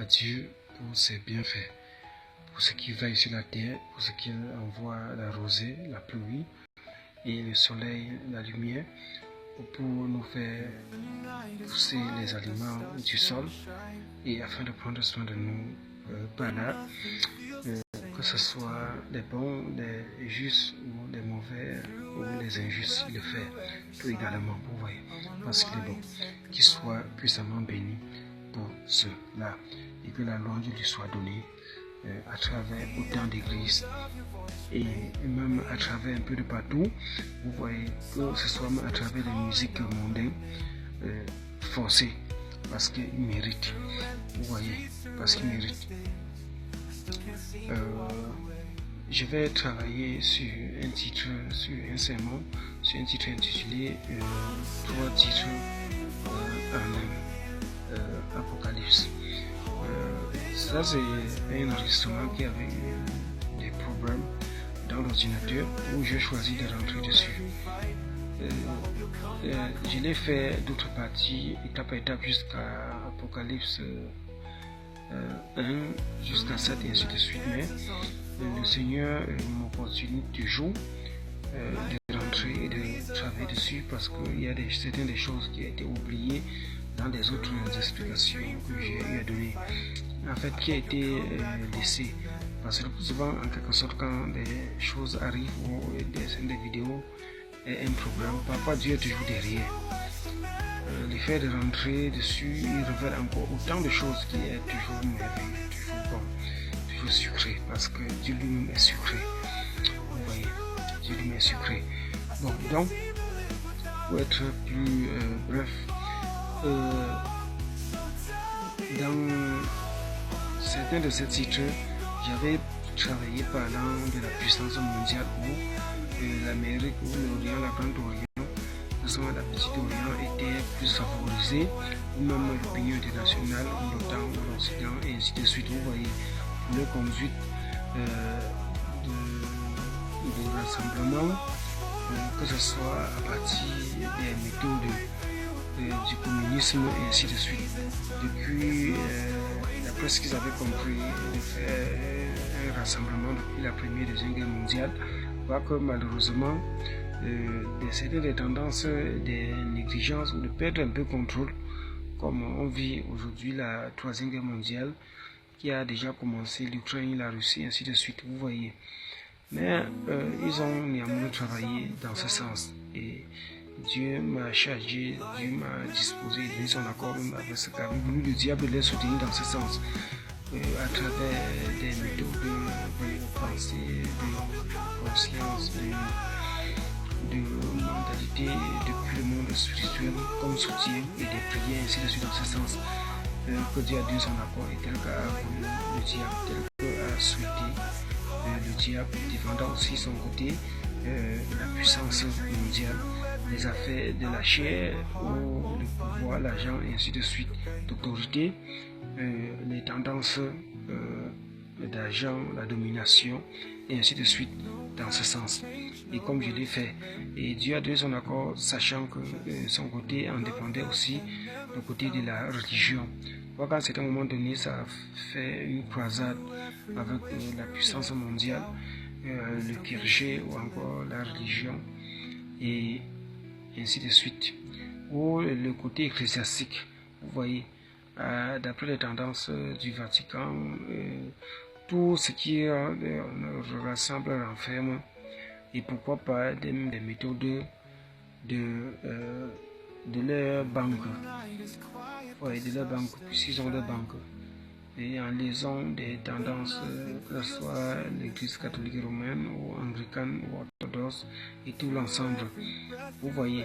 à Dieu pour ses bienfaits, pour ce qu'il veille sur la terre, pour ce qu'il envoie la rosée, la pluie et le soleil, la lumière, pour nous faire pousser les aliments du sol et afin de prendre soin de nous par là, que ce soit des bons, des justes ou des mauvais ou les injustes, il le fait tout également, vous voyez, parce qu'il est bon, qu'il soit puissamment béni pour cela et que la louange lui soit donnée à travers autant d'églises et même à travers un peu de partout, vous voyez, que ce soit même à travers les musiques mondaines forcées, parce qu'il mérite, vous voyez, parce qu'il mérite. Je vais travailler sur un titre, sur un sermon, sur un titre intitulé 3 titres en Apocalypse. Ça c'est un enregistrement qui avait eu des problèmes dans l'ordinateur où j'ai choisi de rentrer dessus. Je l'ai fait d'autres parties, étape à étape jusqu'à Apocalypse 1, jusqu'à 7 et ainsi de suite. Mais le Seigneur m'opportunise toujours de rentrer et de travailler dessus parce qu'il y a certaines des choses qui ont été oubliées dans des autres explications que j'ai eu à donner, en fait, qui a été laissée. Parce que souvent, en quelque sorte, quand des choses arrivent ou des vidéos et un programme, parfois Dieu est toujours derrière. Le fait de rentrer dessus, il révèle encore autant de choses qui est toujours merveilleux, toujours bon, toujours sucré, parce que Dieu lui-même est sucré. Vous voyez, Dieu lui-même est sucré. Bon, donc, pour être plus bref, dans certains de ces titres, j'avais travaillé parlant de la puissance mondiale où l'Amérique, où l'Orient, la Grande Orient, la Petite Orient était plus favorisée, ou même l'opinion internationale, ou l'OTAN, ou l'Occident, et ainsi de suite. Vous voyez, le conduite de rassemblement, que ce soit à partir des méthodes du communisme et ainsi de suite. Depuis, d'après ce qu'ils avaient compris, de faire un rassemblement depuis la Première et Deuxième Guerre mondiale, voit que malheureusement, certaines des tendances, des négligences ou de perdre un peu contrôle, comme on vit aujourd'hui la Troisième Guerre mondiale, qui a déjà commencé, l'Ukraine, la Russie, ainsi de suite, vous voyez. Mais ils ont néanmoins travaillé dans ce sens. Et Dieu m'a chargé, Dieu m'a disposé, donné son accord avec ce qu'a voulu le diable les soutenir dans ce sens, à travers des méthodes de pensée, de conscience, de mentalité depuis le monde spirituel comme soutien et des prières, ainsi de suite dans ce sens, que Dieu a donné son accord et tel qu'a voulu le diable, tel qu'a souhaité le diable, défendant aussi son côté la puissance mondiale, les affaires de la chair, ou le pouvoir, l'argent et ainsi de suite, d'autorité, les tendances d'argent, la domination et ainsi de suite dans ce sens. Et comme je l'ai fait, et Dieu a donné son accord, sachant que son côté en dépendait aussi, le côté de la religion. Qu'à un certain moment donné, ça a fait une croisade avec la puissance mondiale, le clergé ou encore la religion et ainsi de suite. Ou le côté ecclésiastique, vous voyez, d'après les tendances du Vatican, tout ce qui rassemble, renferme, et pourquoi pas des méthodes de leur banque, de leur banque, puisqu'ils ont leur banque, et en liaison des tendances, que ce soit l'église catholique romaine ou anglicane ou orthodoxe et tout l'ensemble. Vous voyez,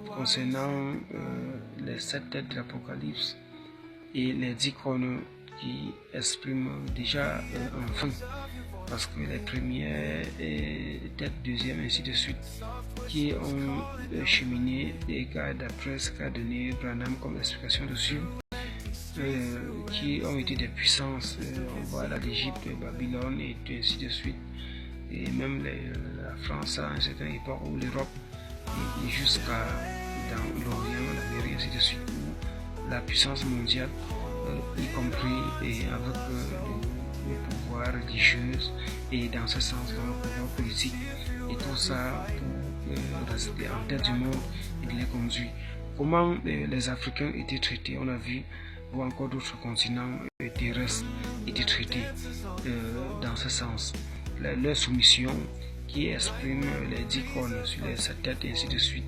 concernant les 7 têtes de l'Apocalypse et les 10 couronnes qui expriment déjà enfin, parce que les premières têtes, deuxième, ainsi de suite, qui ont cheminé des cas d'après ce qu'a donné Branham comme explication dessus, qui ont été des puissances, on voit l'Égypte, Babylone et ainsi de suite, et même la France à un certain époque, ou l'Europe, et jusqu'à dans l'Orient, l'Amérique, ainsi de suite, où la puissance mondiale y compris et avec le pouvoir religieux et dans ce sens dans le pouvoir politique et tout ça pour rester en tête du monde et de les conduire. Comment les Africains étaient traités, on a vu, ou encore d'autres continents terrestres étaient traités dans ce sens. Leur soumission qui exprime les 10 cornes sur les 7 têtes et ainsi de suite.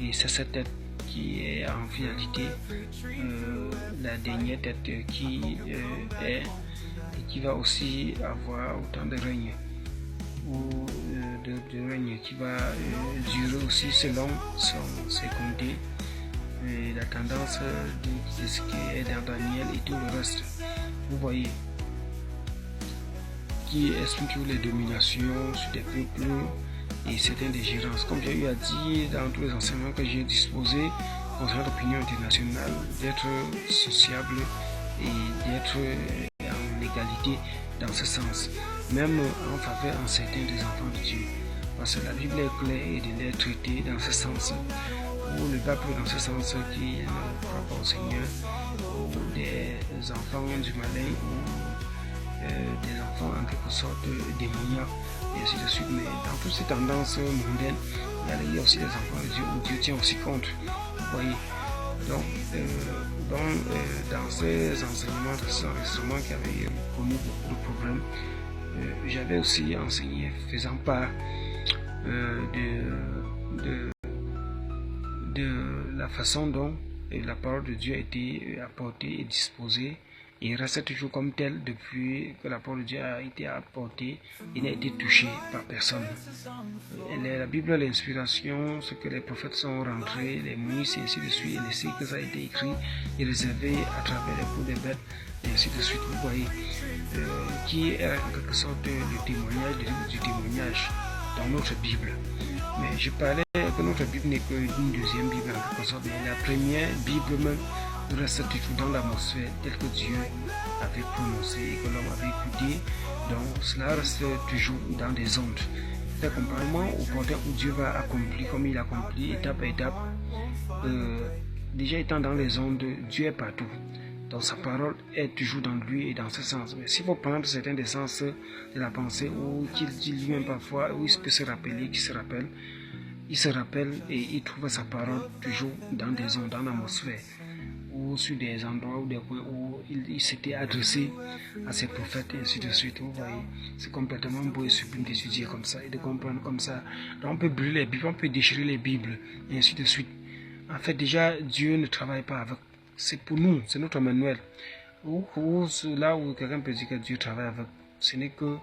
Et c'est cette tête qui est en finalité la dernière tête qui est et qui va aussi avoir autant de règne ou de règne qui va durer aussi selon ses comtés et la tendance de ce qui est dans Daniel et tout le reste. Vous voyez, qui explique les dominations sur des peuples et certaines ingérences. Comme j'ai eu à dire dans tous les enseignements que j'ai disposés concernant l'opinion internationale, d'être sociable et d'être en égalité dans ce sens, même en faveur en certains des enfants de Dieu. Parce que la Bible est claire et de les traiter dans ce sens, ou le peuple dans ce sens qui ne croit pas au Seigneur, ou des enfants du malin, ou des enfants en quelque sorte démoniaques, et ainsi de suite. Mais dans toutes ces tendances mondaines, il y a aussi des enfants de Dieu où Dieu tient aussi compte. Vous voyez. Donc, dans ces enseignements, ces enregistrements qui avaient connu beaucoup de problèmes, j'avais aussi enseigné faisant part de la façon dont la parole de Dieu a été apportée et disposée et reste toujours comme telle depuis que la parole de Dieu a été apportée et n'a été touchée par personne. La Bible, l'inspiration, ce que les prophètes sont rentrés, les Moïse et ainsi de suite, et les cycles que ça a été écrit et réservé à travers les peaux des bêtes et ainsi de suite, vous voyez, qui est en quelque sorte le témoignage du témoignage dans notre Bible. Mais je parlais que notre Bible n'est qu'une deuxième Bible en quelque sorte, mais la première Bible même reste toujours dans l'atmosphère telle que Dieu avait prononcé et que l'homme avait écouté. Donc cela reste toujours dans des ondes. C'est comparément au point où Dieu va accomplir comme il accomplit étape à étape. Déjà étant dans les ondes, Dieu est partout. Donc sa parole est toujours dans lui et dans ce sens. Mais s'il faut prendre certains des sens de la pensée ou qu'il dit lui-même parfois, où il peut se rappeler, qu'il se rappelle, il se rappelle et il trouve sa parole toujours dans des ondes, dans l'atmosphère, ou sur des endroits ou des coins où il s'était adressé à ses prophètes et ainsi de suite. Vous voyez, c'est complètement beau et sublime d'étudier comme ça et de comprendre comme ça. Donc on peut brûler les Bibles, on peut déchirer les Bibles et ainsi de suite. En fait, déjà, Dieu ne travaille pas avec. C'est pour nous, c'est notre manuel. Ou là où quelqu'un peut dire que Dieu travaille avec, ce n'est que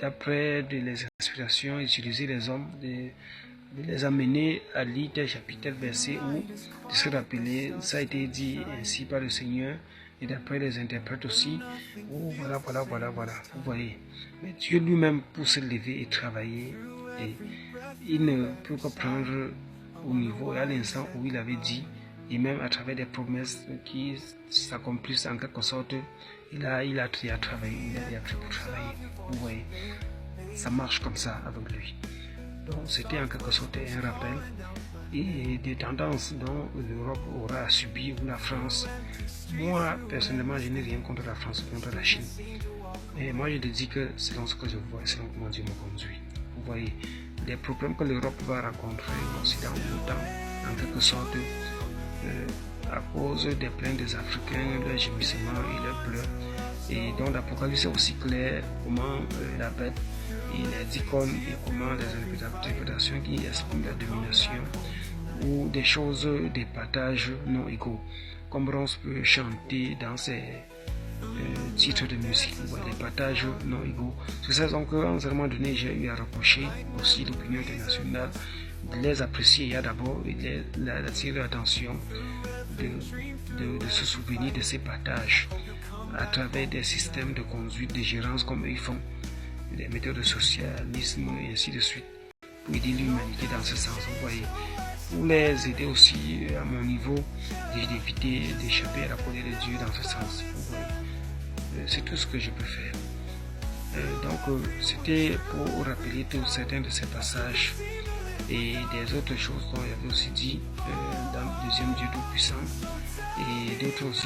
d'après les inspirations, utiliser les hommes, de les amener à lire tel chapitre, tel verset, ou de se rappeler, ça a été dit ainsi par le Seigneur, et d'après les interprètes aussi, ou voilà, vous voyez. Mais Dieu lui-même, pour se lever et travailler, et il ne peut que prendre au niveau et à l'instant où il avait dit, et même à travers des promesses qui s'accomplissent en quelque sorte, il a travaillé, il a pris pour travailler. Vous voyez, ça marche comme ça avec lui. Donc c'était en quelque sorte un rappel et des tendances dont l'Europe aura à subir ou la France. Moi, personnellement, je n'ai rien contre la France ou contre la Chine. Mais moi, je te dis que selon ce que je vois, selon comment Dieu me conduit. Vous voyez, les problèmes que l'Europe va rencontrer aussi dans le temps, en quelque sorte, à cause des plaintes des Africains, leurs gémissements et leurs pleurs. Et donc l'Apocalypse est aussi clair comment la bête et les icônes et comment les interprétations qui expriment la domination ou des choses, des partages non égaux. Comme Bronze peut chanter dans ses titres de musique, les partages non égaux. C'est ça donc qu'à un certain moment donné, j'ai eu à reprocher aussi l'opinion internationale de les apprécier d'abord et d'attirer l'attention de se souvenir de ces partages à travers des systèmes de conduite, de gérance comme ils font, des méthodes de socialisme et ainsi de suite, pour aider l'humanité dans ce sens, vous voyez, pour les aider aussi à mon niveau d'éviter d'échapper à la colère de Dieu dans ce sens, vous voyez. C'est tout ce que je peux faire. Donc c'était pour rappeler tous certains de ces passages et des autres choses dont il avait aussi dit dans le deuxième Dieu Tout-Puissant et d'autres aussi